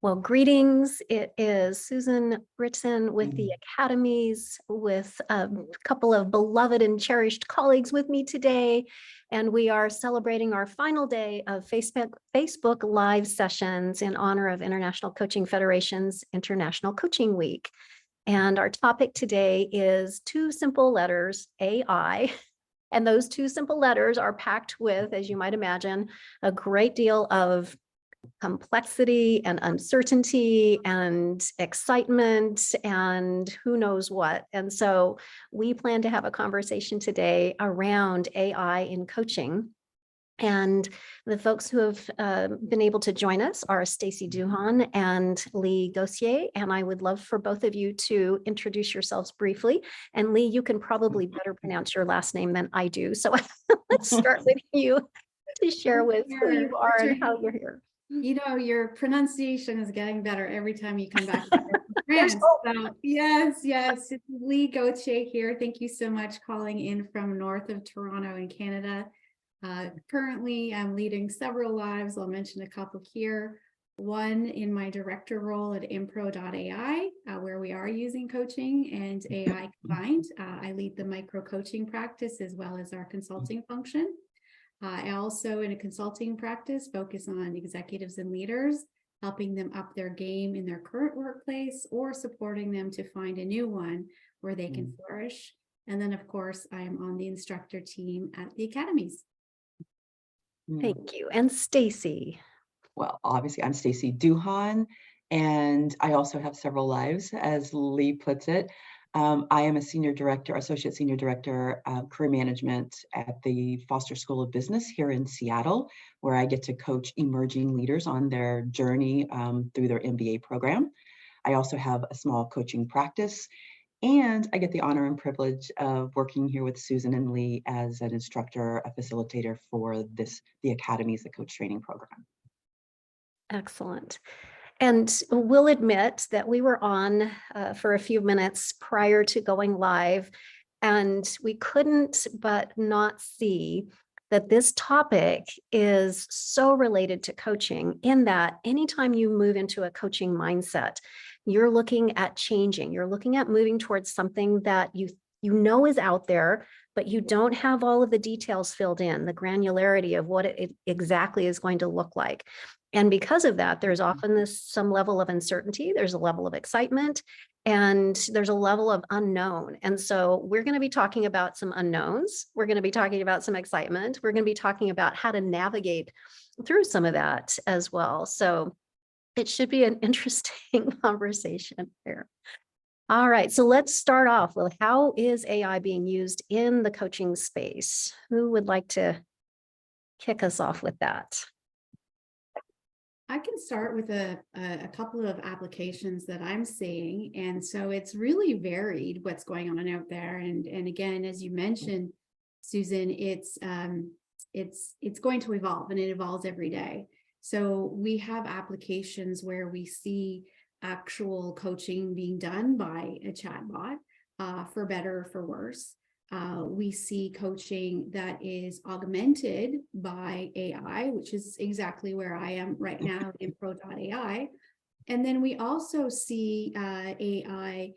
Well, greetings. It is Susan Britton with the Academies, with a couple of beloved and cherished colleagues with me today. And we are celebrating our final day of Facebook Live sessions in honor of International Coaching Federation's International Coaching Week. And our topic today is two simple letters, AI. And those two simple letters are packed with, as you might imagine, a great deal of complexity and uncertainty and excitement and who knows what. And so we plan to have a conversation today around AI in coaching. And the folks who have been able to join us are Stacy Duhon and Leigh Gauthier. And I would love for both of you to introduce yourselves briefly. And Leigh, you can probably better pronounce your last name than I do. So let's start with you to share with who you are and how you're here. You know, your pronunciation is getting better every time you come back from France. So, yes, it's Leigh Gauthier here. Thank you so much calling in from north of Toronto in Canada. Currently, I'm leading several lives. I'll mention a couple here. One in my director role at impro.ai, where we are using coaching and AI combined. I lead the micro coaching practice as well as our consulting function. I also, in a consulting practice, focus on executives and leaders, helping them up their game in their current workplace or supporting them to find a new one where they can flourish. And then, of course, I am on the instructor team at the Academies. Thank you. And Stacy. Well, obviously, I'm Stacy Duhon, and I also have several lives, as Leigh puts it. I am a associate senior director of career management at the Foster School of Business here in Seattle, where I get to coach emerging leaders on their journey through their MBA program. I also have a small coaching practice, and I get the honor and privilege of working here with Susan and Leigh as an instructor, a facilitator for the Academies, the coach training program. Excellent. And we'll admit that we were on for a few minutes prior to going live, and we couldn't but not see that this topic is so related to coaching, in that anytime you move into a coaching mindset, you're looking at changing, you're looking at moving towards something that you know is out there, but you don't have all of the details filled in, the granularity of what it exactly is going to look like. And because of that, there's often some level of uncertainty, there's a level of excitement, and there's a level of unknown. And so we're going to be talking about some unknowns. We're going to be talking about some excitement. We're going to be talking about how to navigate through some of that as well. So it should be an interesting conversation here. All right, so let's start off with, how is AI being used in the coaching space? Who would like to kick us off with that? I can start with a couple of applications that I'm seeing. And so it's really varied what's going on out there. And again, as you mentioned, Susan, it's going to evolve, and it evolves every day. So we have applications where we see actual coaching being done by a chatbot, for better or for worse. We see coaching that is augmented by AI, which is exactly where I am right now, impro.ai. And then we also see AI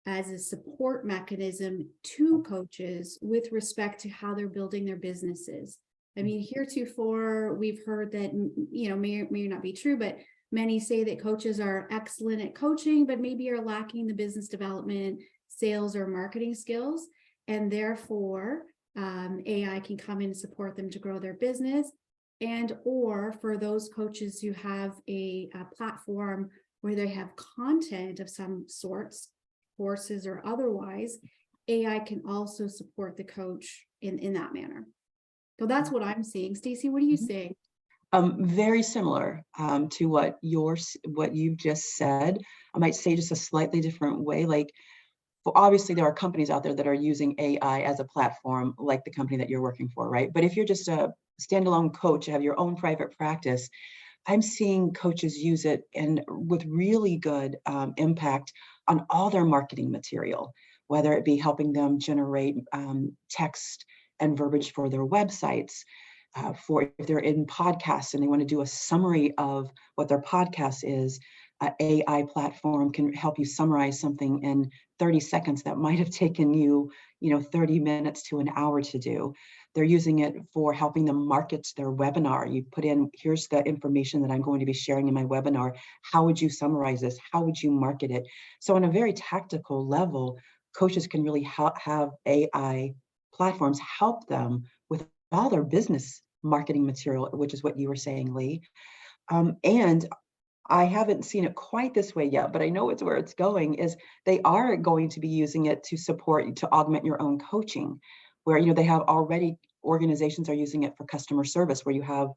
as a support mechanism to coaches with respect to how they're building their businesses. I mean, heretofore, we've heard that, may not be true, but many say that coaches are excellent at coaching, but maybe are lacking the business development, sales, or marketing skills. And therefore, AI can come in and support them to grow their business. And or for those coaches who have a platform where they have content of some sorts, courses or otherwise, AI can also support the coach in that manner. So that's what I'm seeing. Stacy, what are you seeing? Very similar to what you just said. I might say just a slightly different way. Like, obviously, there are companies out there that are using AI as a platform, like the company that you're working for, right? But if you're just a standalone coach, you have your own private practice, I'm seeing coaches use it and with really good impact on all their marketing material, whether it be helping them generate text and verbiage for their websites, for if they're in podcasts and they want to do a summary of what their podcast is, an AI platform can help you summarize something in 30 seconds that might have taken you, 30 minutes to an hour to do. They're using it for helping them market their webinar. You put in, here's the information that I'm going to be sharing in my webinar. How would you summarize this? How would you market it? So on a very tactical level, coaches can really have AI platforms help them with all their business marketing material, which is what you were saying, Leigh. And I haven't seen it quite this way yet, but I know it's where it's going, is they are going to be using it to support, to augment your own coaching, where, they have already, organizations are using it for customer service, where you have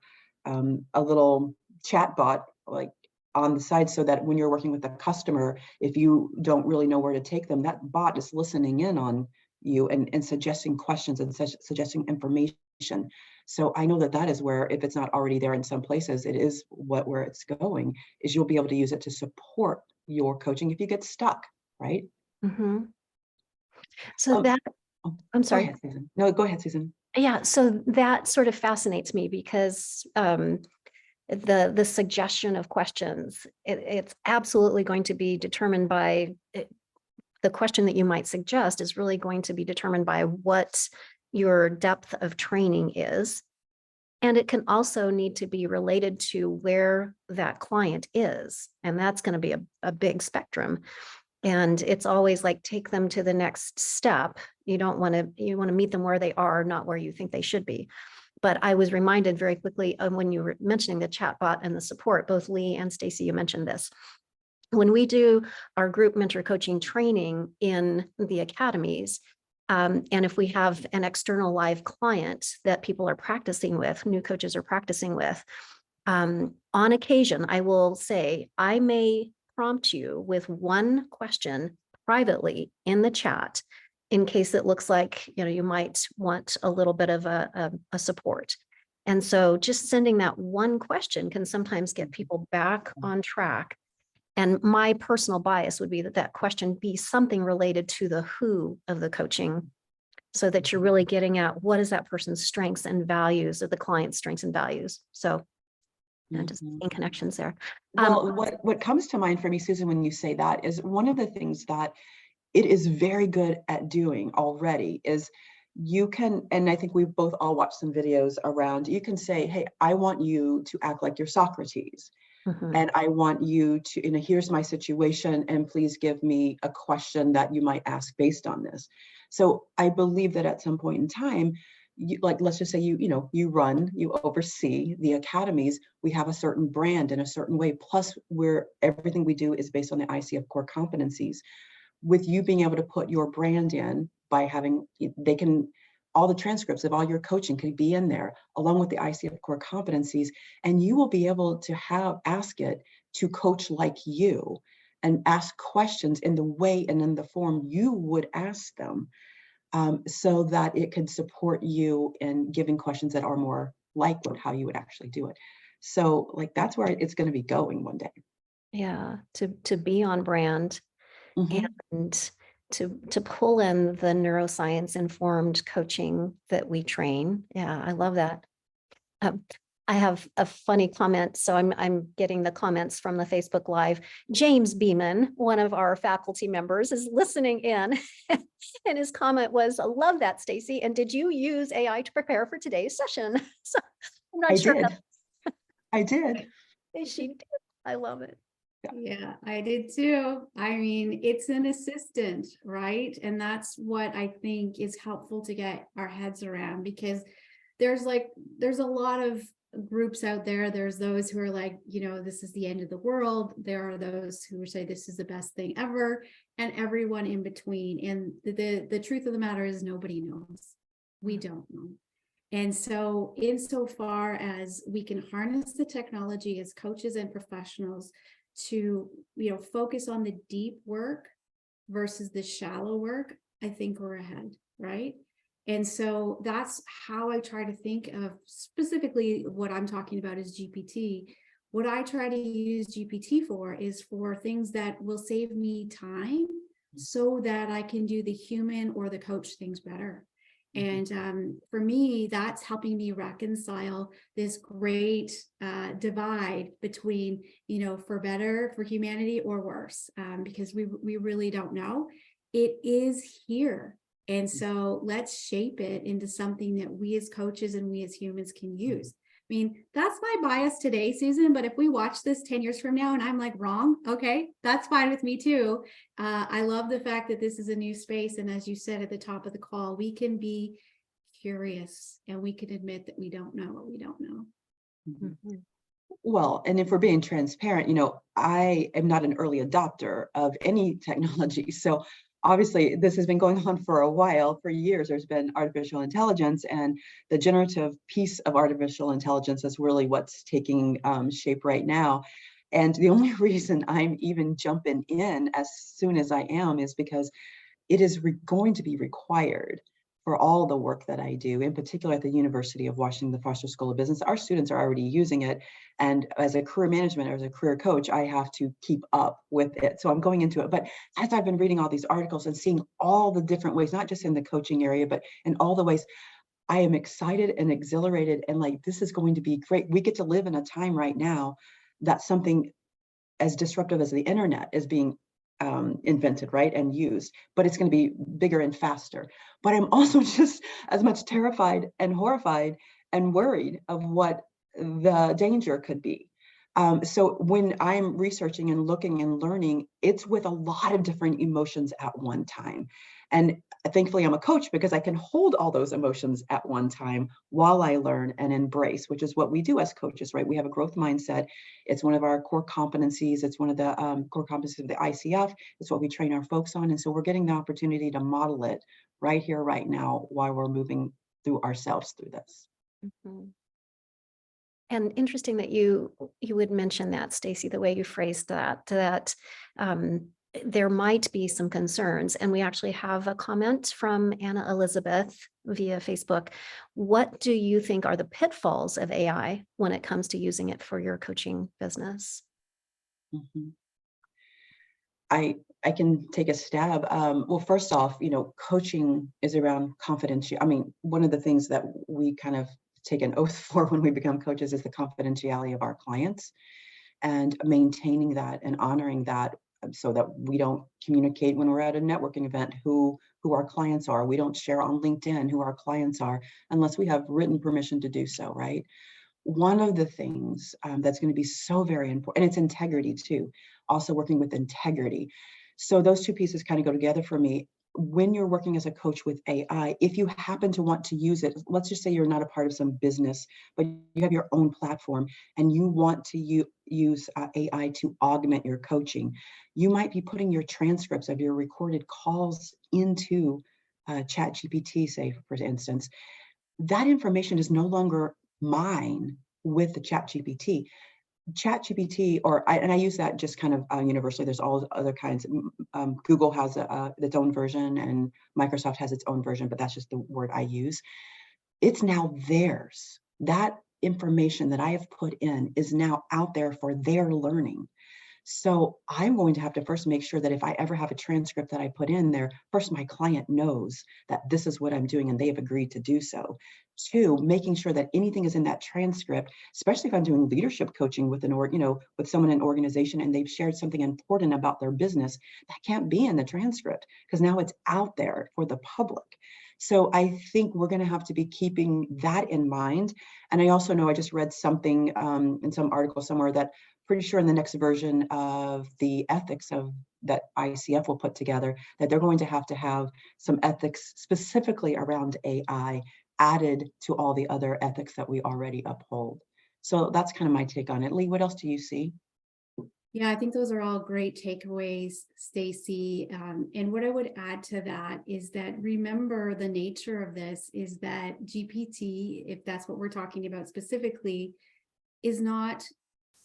a little chat bot like on the side, so that when you're working with a customer, if you don't really know where to take them, that bot is listening in on you and suggesting questions and suggesting information. So I know that that is where, if it's not already there in some places, it is where it's going, is you'll be able to use it to support your coaching if you get stuck, right? Mm-hmm. So Um, that, I'm Go sorry. ahead, Susan. No, go ahead, Susan. Yeah, so that sort of fascinates me because the suggestion of questions, it's absolutely going to be determined by the question that you might suggest is really going to be determined by what your depth of training is. And it can also need to be related to where that client is. And that's going to be a big spectrum. And it's always like, take them to the next step. You want to meet them where they are, not where you think they should be. But I was reminded very quickly of when you were mentioning the chatbot and the support, both Leigh and Stacy, you mentioned this. When we do our group mentor coaching training in the academies, and if we have an external live client that people are practicing with, new coaches are practicing with, on occasion, I will say, I may prompt you with one question privately in the chat in case it looks like you might want a little bit of a support. And so just sending that one question can sometimes get people back on track. And my personal bias would be that question be something related to the who of the coaching, so that you're really getting at what is that person's strengths and values, or the client's strengths and values. So just making connections there. Well, what comes to mind for me, Susan, when you say that, is one of the things that it is very good at doing already is you can, and I think we've both all watched some videos around, you can say, hey, I want you to act like you're Socrates. And I want you to, here's my situation, and please give me a question that you might ask based on this. So I believe that at some point in time, let's just say you oversee the academies. We have a certain brand in a certain way. Plus, everything we do is based on the ICF core competencies. With you being able to put your brand in by having, all the transcripts of all your coaching could be in there, along with the ICF core competencies, and you will be able to ask it to coach like you and ask questions in the way and in the form you would ask them, so that it can support you in giving questions that are more like how you would actually do it. So that's where it's going to be going one day. Yeah, to be on brand. Mm-hmm. And to pull in the neuroscience informed coaching that we train. Yeah, I love that. I have a funny comment. So I'm getting the comments from the Facebook Live. James Beeman, one of our faculty members, is listening in. And his comment was, I love that, Stacy. And did you use AI to prepare for today's session? So I'm not sure. I did. She did. I love it. Yeah, I did too. I mean, it's an assistant, right? And that's what I think is helpful to get our heads around, because there's a lot of groups out there. There's those who are like, this is the end of the world. There are those who say this is the best thing ever, and everyone in between. And the truth of the matter is nobody knows. We don't know. And so insofar as we can harness the technology as coaches and professionals to, focus on the deep work versus the shallow work, I think we're ahead, right? And so that's how I try to think of specifically what I'm talking about is GPT. What I try to use GPT for is for things that will save me time so that I can do the human or the coach things better. And for me, that's helping me reconcile this great divide between, for better, for humanity, or worse, because we really don't know. It is here. And so let's shape it into something that we as coaches and we as humans can use. I mean, that's my bias today, Susan, but if we watch this 10 years from now and I'm like wrong, okay, that's fine with me too. I love the fact that this is a new space. And as you said at the top of the call, we can be curious and we can admit that we don't know what we don't know. Mhm. Well, and if we're being transparent, I am not an early adopter of any technology. So obviously this has been going on for a while, for years. There's been artificial intelligence, and the generative piece of artificial intelligence is really what's taking shape right now. And the only reason I'm even jumping in as soon as I am is because it is going to be required for all the work that I do, in particular at the University of Washington, the Foster School of Business. Our students are already using it. And as a career management or as a career coach, I have to keep up with it. So I'm going into it. But as I've been reading all these articles and seeing all the different ways, not just in the coaching area, but in all the ways, I am excited and exhilarated. And like, this is going to be great. We get to live in a time right now that something as disruptive as the internet is being invented, right, and used, but it's going to be bigger and faster. But I'm also just as much terrified and horrified and worried of what the danger could be. So when I'm researching and looking and learning, it's with a lot of different emotions at one time. And thankfully, I'm a coach because I can hold all those emotions at one time while I learn and embrace, which is what we do as coaches, right? We have a growth mindset. It's one of our core competencies. It's one of the core competencies of the ICF. It's what we train our folks on. And so we're getting the opportunity to model it right here, right now, while we're moving through ourselves through this. Mhm. And interesting that you would mention that, Stacy, the way you phrased that there might be some concerns. And we actually have a comment from Anna Elizabeth via Facebook. What do you think are the pitfalls of AI when it comes to using it for your coaching business? Mhm. I can take a stab. Well, first off, coaching is around confidentiality. I mean, one of the things that we kind of take an oath for when we become coaches is the confidentiality of our clients, and maintaining that and honoring that, so that we don't communicate when we're at a networking event who our clients are. We don't share on LinkedIn who our clients are unless we have written permission to do so, right? One of the things that's going to be so very important, and it's integrity too, also working with integrity. So those two pieces kind of go together for me. When you're working as a coach with AI, if you happen to want to use it, let's just say you're not a part of some business, but you have your own platform and you want to use AI to augment your coaching, you might be putting your transcripts of your recorded calls into ChatGPT, say, for instance. That information is no longer mine with the ChatGPT. ChatGPT, and I use that just kind of universally. There's all other kinds. Google has its own version, and Microsoft has its own version, but that's just the word I use. It's now theirs. That information that I have put in is now out there for their learning. So I'm going to have to first make sure that if I ever have a transcript that I put in there, first, my client knows that this is what I'm doing and they have agreed to do so. Two, making sure that anything is in that transcript, especially if I'm doing leadership coaching with with someone in an organization and they've shared something important about their business, that can't be in the transcript because now it's out there for the public. So I think we're going to have to be keeping that in mind. And I also know I just read something in some article somewhere that pretty sure in the next version of the ethics of that ICF will put together, that they're going to have some ethics specifically around AI added to all the other ethics that we already uphold. So that's kind of my take on it. Leigh, what else do you see? Yeah, I think those are all great takeaways, Stacy. And what I would add to that is that remember the nature of this is that GPT, if that's what we're talking about specifically, is not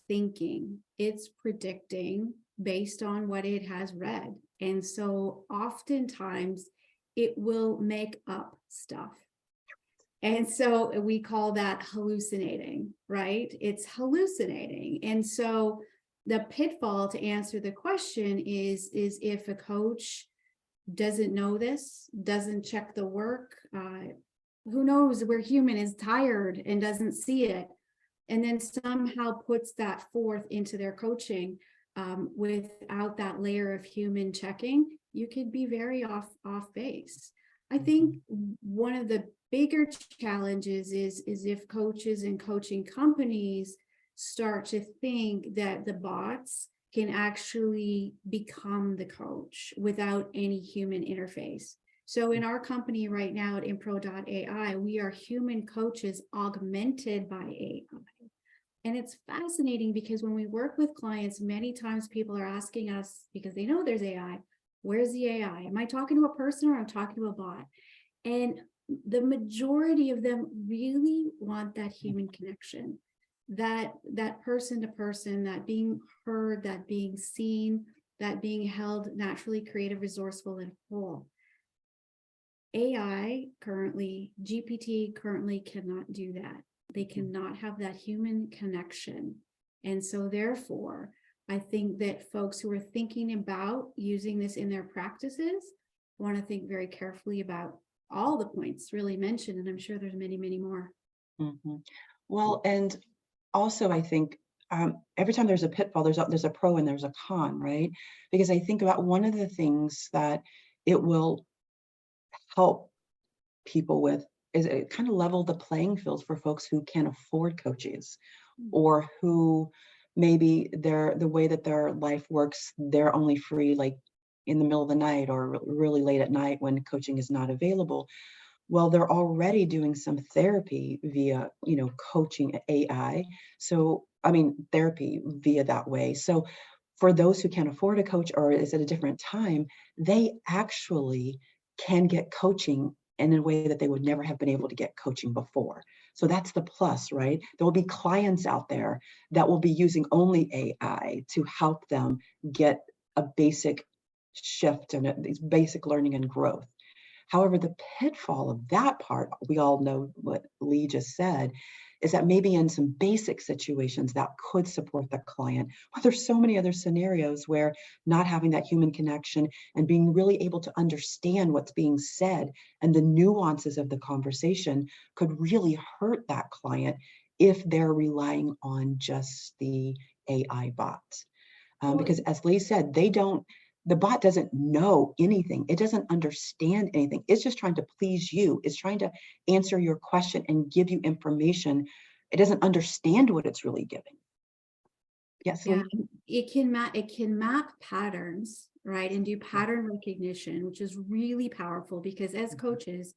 thinking, it's predicting based on what it has read. And so oftentimes it will make up stuff. And so we call that hallucinating, right? It's hallucinating. And so the pitfall to answer the question is if a coach doesn't know this, doesn't check the work. Who knows, we're human, is tired and doesn't see it, and then somehow puts that forth into their coaching without that layer of human checking, you could be very off base. I think one of the bigger challenges is if coaches and coaching companies start to think that the bots can actually become the coach without any human interface. So in our company right now at impro.ai, we are human coaches augmented by AI. And it's fascinating because when we work with clients, many times people are asking us, because they know there's AI, where's the AI? Am I talking to a person or I'm talking to a bot? And the majority of them really want that human connection, that person to person, that being heard, that being seen, that being held naturally, creative, resourceful, and whole. AI currently, GPT currently cannot do that. They cannot have that human connection. And so therefore, I think that folks who are thinking about using this in their practices want to think very carefully about all the points really mentioned. And I'm sure there's many, many more. Mm-hmm. Well, and also I think every time there's a pitfall, there's a pro and there's a con, right? Because I think about one of the things that it will help people with is it kind of level the playing field for folks who can't afford coaches, or who maybe the way that their life works, they're only free like in the middle of the night or really late at night when coaching is not available. Well, they're already doing some therapy via, coaching AI. So, I mean, therapy via that way. So for those who can't afford a coach or is at a different time, they actually can get coaching in a way that they would never have been able to get coaching before. So that's the plus, right? There will be clients out there that will be using only AI to help them get a basic shift and these basic learning and growth. However, the pitfall of that part, we all know what Leigh just said, is that maybe in some basic situations that could support the client. But there's so many other scenarios where not having that human connection and being really able to understand what's being said and the nuances of the conversation could really hurt that client if they're relying on just the AI bots. Because as Leigh said, the bot doesn't know anything. It doesn't understand anything. It's just trying to please you. It's trying to answer your question and give you information. It doesn't understand what it's really giving. Yes, Yeah, Leigh? it can map patterns, right? And do pattern recognition, which is really powerful because as coaches,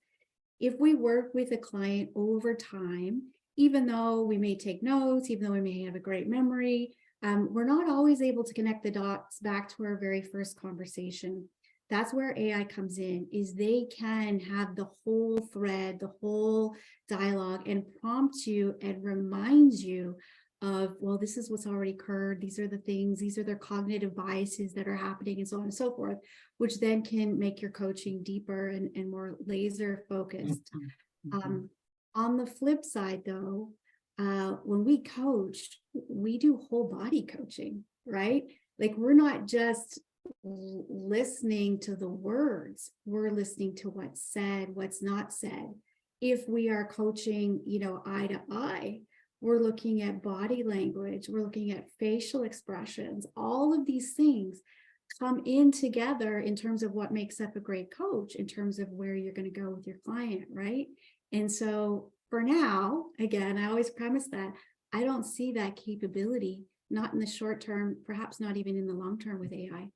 if we work with a client over time, even though we may take notes, even though we may have a great memory, we're not always able to connect the dots back to our very first conversation. That's where AI comes in, is they can have the whole thread, the whole dialogue, and prompt you and remind you of, well, this is what's already occurred. These are the things, these are their cognitive biases that are happening, and so on and so forth, which then can make your coaching deeper and more laser focused. On the flip side, though, when we coach, we do whole body coaching, right? Like we're not just listening to the words, we're listening to what's said, what's not said. If we are coaching, eye to eye, we're looking at body language, we're looking at facial expressions. All of these things come in together in terms of what makes up a great coach, in terms of where you're going to go with your client, right? And so for now, again, I always premise that I don't see that capability, not in the short term, perhaps not even in the long term with AI.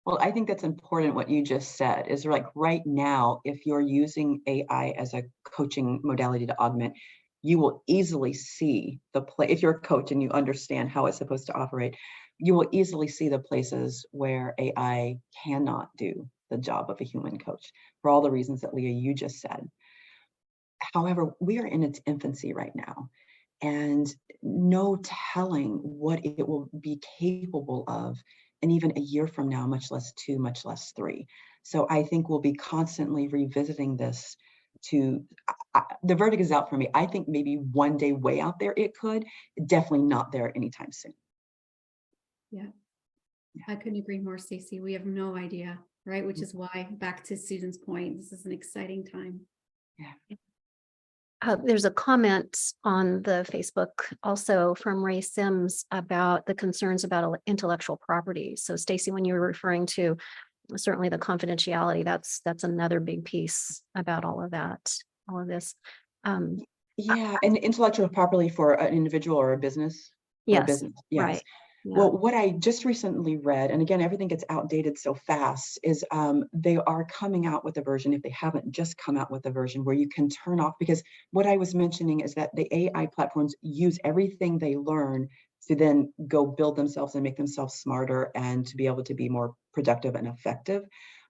Well, I think that's important what you just said, is like right now, if you're using AI as a coaching modality to augment, you will easily see if you're a coach and you understand how it's supposed to operate, you will easily see the places where AI cannot do the job of a human coach for all the reasons that Leah, you just said. However, we are in its infancy right now, and no telling what it will be capable of, and even a year from now, much less 2, much less 3. So I think we'll be constantly revisiting this the verdict is out for me. I think maybe one day way out there it could, definitely not there anytime soon. Yeah. I couldn't agree more, Stacy. We have no idea right? Which is why, back to Susan's point, this is an exciting time. Yeah. There's a comment on the Facebook also from Ray Sims about the concerns about intellectual property. So Stacy, when you were referring to certainly the confidentiality, that's another big piece about all of that, all of this. Yeah, and intellectual property for an individual or a business. Yes, Yes. right. Yeah. Well, what I just recently read, and again, everything gets outdated so fast, is they are coming out with a version, if they haven't just come out with a version, where you can turn off, because what I was mentioning is that the AI platforms use everything they learn to then go build themselves and make themselves smarter and to be able to be more productive and effective.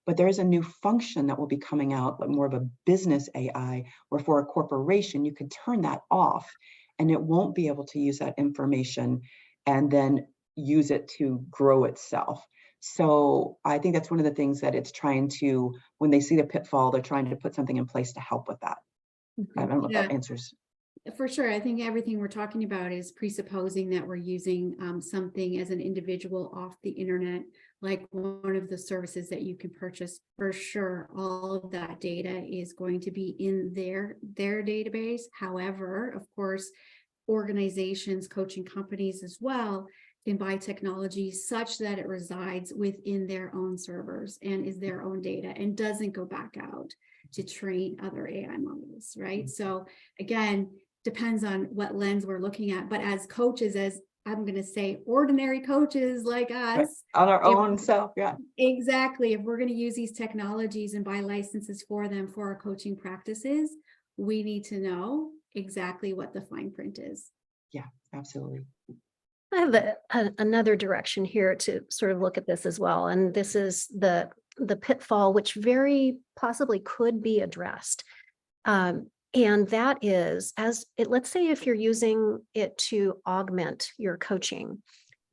But there is a new function that will be coming out, like more of a business AI, where for a corporation, you could turn that off and it won't be able to use that information and then use it to grow itself. So I think that's one of the things that it's trying to, when they see the pitfall, they're trying to put something in place to help with that. I don't know if that answers. For sure. I think everything we're talking about is presupposing that we're using something as an individual off the internet, like one of the services that you can purchase. For sure, all of that data is going to be in their database. However, of course, organizations, coaching companies as well, can buy technology such that it resides within their own servers and is their own data and doesn't go back out to train other AI models, right? So again, depends on what lens we're looking at. But as coaches, as I'm going to say, ordinary coaches like us, on our own self, yeah. Exactly. If we're going to use these technologies and buy licenses for them for our coaching practices, we need to know exactly what the fine print is. Yeah, absolutely. I have another direction here to sort of look at this as well. And this is the pitfall, which very possibly could be addressed. And that is, let's say if you're using it to augment your coaching,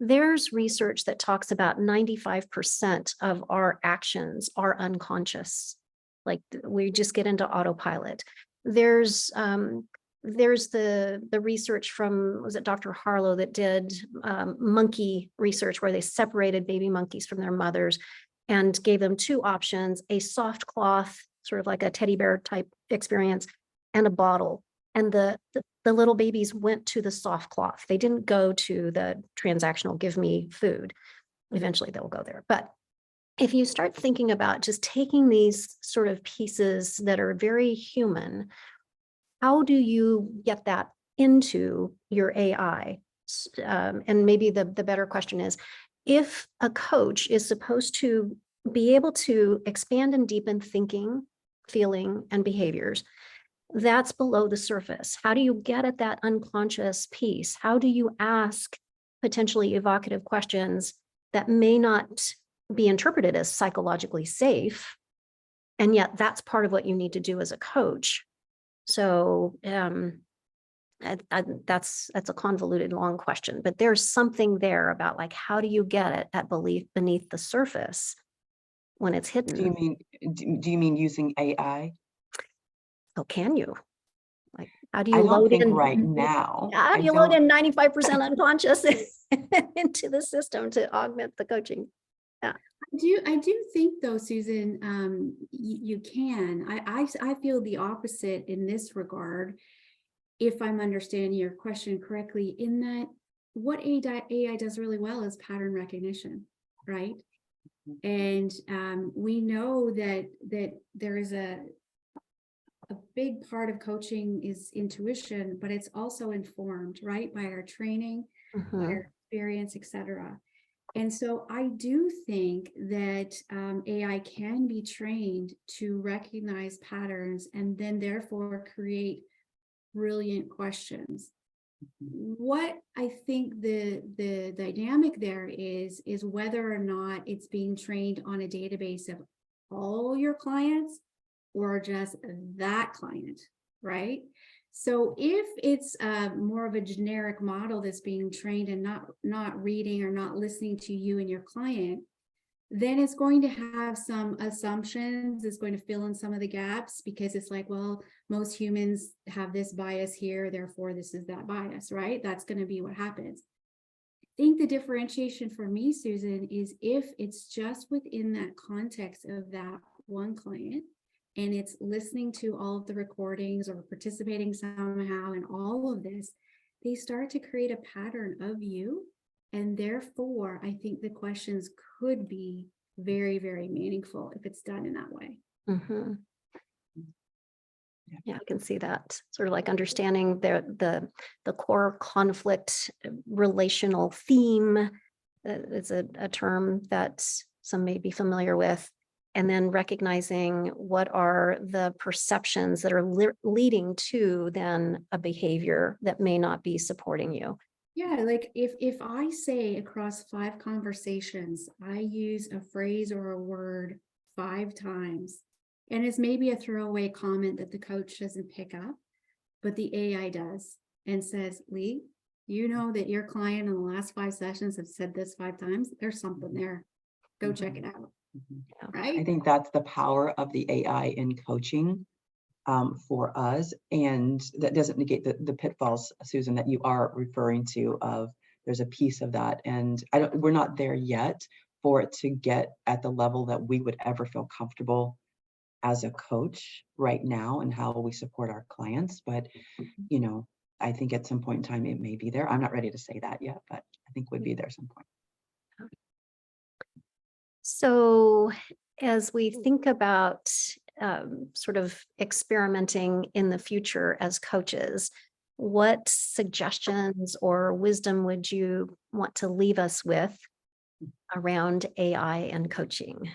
there's research that talks about 95% of our actions are unconscious. Like we just get into autopilot. There's the research from, was it Dr. Harlow that did monkey research where they separated baby monkeys from their mothers and gave them two options, a soft cloth, sort of like a teddy bear type experience, and a bottle. And the little babies went to the soft cloth. They didn't go to the transactional, give me food. Eventually they'll go there. But if you start thinking about just taking these sort of pieces that are very human, how do you get that into your AI? And maybe the better question is, if a coach is supposed to be able to expand and deepen thinking, feeling, and behaviors, that's below the surface. How do you get at that unconscious piece? How do you ask potentially evocative questions that may not be interpreted as psychologically safe? And yet that's part of what you need to do as a coach. So that's a convoluted, long question, but there's something there about like, how do you get it at beneath the surface when it's hidden? Do you mean using AI? Oh, can you? Like, how do I you don't load think in right now. How do you load in 95% unconscious into the system to augment the coaching? Yeah. I do think though, Susan, you can. I feel the opposite in this regard, if I'm understanding your question correctly, in that what AI does really well is pattern recognition, right? And we know that there is a big part of coaching is intuition, but it's also informed, right, by our training, by our experience, etc. And so I do think that AI can be trained to recognize patterns and then therefore create brilliant questions. What I think the dynamic there is whether or not it's being trained on a database of all your clients or just that client, right? So if it's more of a generic model that's being trained and not reading or not listening to you and your client, then it's going to have some assumptions. It's going to fill in some of the gaps because it's like, well, most humans have this bias here, therefore this is that bias, right? That's going to be what happens. think the differentiation for me, Susan, is if it's just within that context of that one client and it's listening to all of the recordings or participating somehow in all of this, they start to create a pattern of you. And therefore, I think the questions could be very, very meaningful if it's done in that way. Mm-hmm. Yeah, I can see that. Sort of like understanding the core conflict relational theme is a term that some may be familiar with, and then recognizing what are the perceptions that are leading to then a behavior that may not be supporting you. Yeah, like if I say across 5 conversations, I use a phrase or a word 5 times, and it's maybe a throwaway comment that the coach doesn't pick up, but the AI does and says, Leigh, you know that your client in the last 5 sessions have said this 5 times. There's something there. Go check it out. I Right? think that's the power of the AI in coaching for us. And that doesn't negate the pitfalls, Susan, that you are referring to of there's a piece of that. And we're not there yet for it to get at the level that we would ever feel comfortable as a coach right now and how we support our clients. But, you know, I think at some point in time, it may be there. I'm not ready to say that yet, but I think would be there some point. So as we think about sort of experimenting in the future as coaches, what suggestions or wisdom would you want to leave us with around AI and coaching?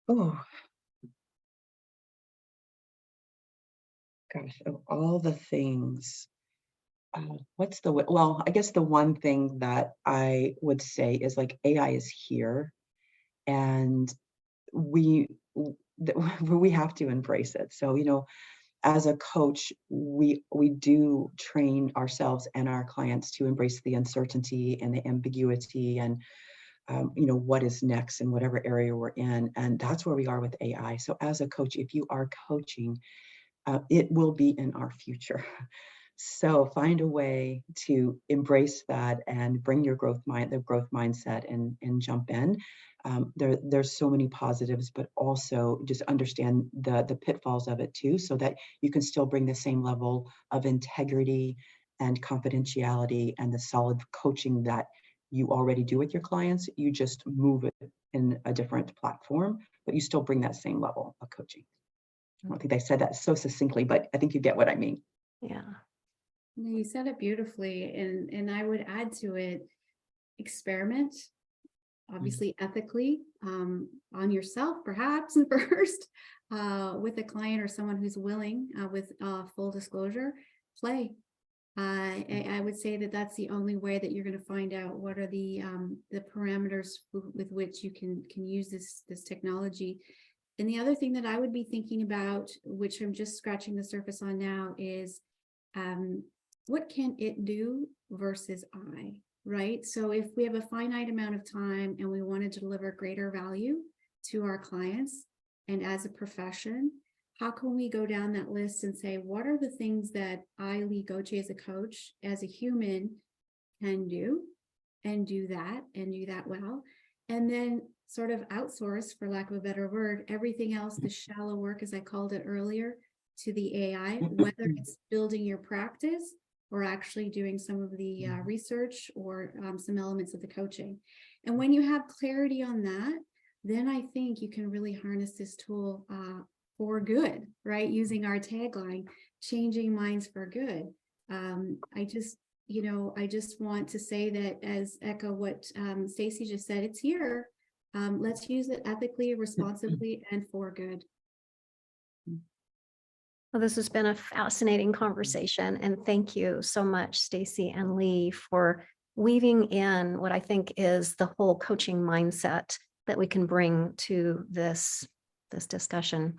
Oh, gosh, of all the things, well, I guess the one thing that I would say is like AI is here and we we have to embrace it. So, you know, as a coach, we do train ourselves and our clients to embrace the uncertainty and the ambiguity and you know, what is next in whatever area we're in. And that's where we are with AI. So as a coach, if you are coaching, it will be in our future. So find a way to embrace that and bring your the growth mindset and jump in. There's so many positives, but also just understand the pitfalls of it too, so that you can still bring the same level of integrity and confidentiality and the solid coaching that you already do with your clients. You just move it in a different platform, but you still bring that same level of coaching. I don't think I said that so succinctly, but I think you get what I mean. Yeah. You said it beautifully. And I would add to it, experiment, obviously ethically, on yourself, perhaps first, with a client or someone who's willing, with full disclosure, play. I would say that that's the only way that you're going to find out what are the parameters with which you can use this technology. And the other thing that I would be thinking about, which I'm just scratching the surface on now, is what can it do versus I, right? So if we have a finite amount of time and we want to deliver greater value to our clients and as a profession, how can we go down that list and say, what are the things that I, Leigh Gauthier, as a coach, as a human, can do and do that well, and then sort of outsource, for lack of a better word, everything else, the shallow work, as I called it earlier, to the AI, whether it's building your practice or actually doing some of the research or some elements of the coaching. And when you have clarity on that, then I think you can really harness this tool for good, right? Using our tagline, changing minds for good. I just want to say that, as echo what Stacy just said, it's here. Let's use it ethically, responsibly, and for good. Well, this has been a fascinating conversation, and thank you so much, Stacy and Leigh, for weaving in what I think is the whole coaching mindset that we can bring to this discussion.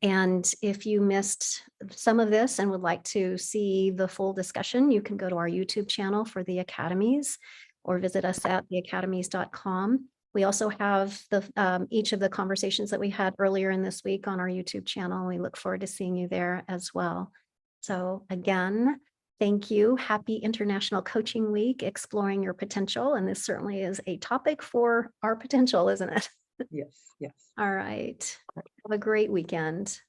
And if you missed some of this and would like to see the full discussion, you can go to our YouTube channel for the Academies or visit us at theacademies.com. We also have each of the conversations that we had earlier in this week on our YouTube channel. We look forward to seeing you there as well. So again, Thank you. Happy International Coaching Week, exploring your potential. And this certainly is a topic for our potential, isn't it? Yes, yes. All right. Have a great weekend.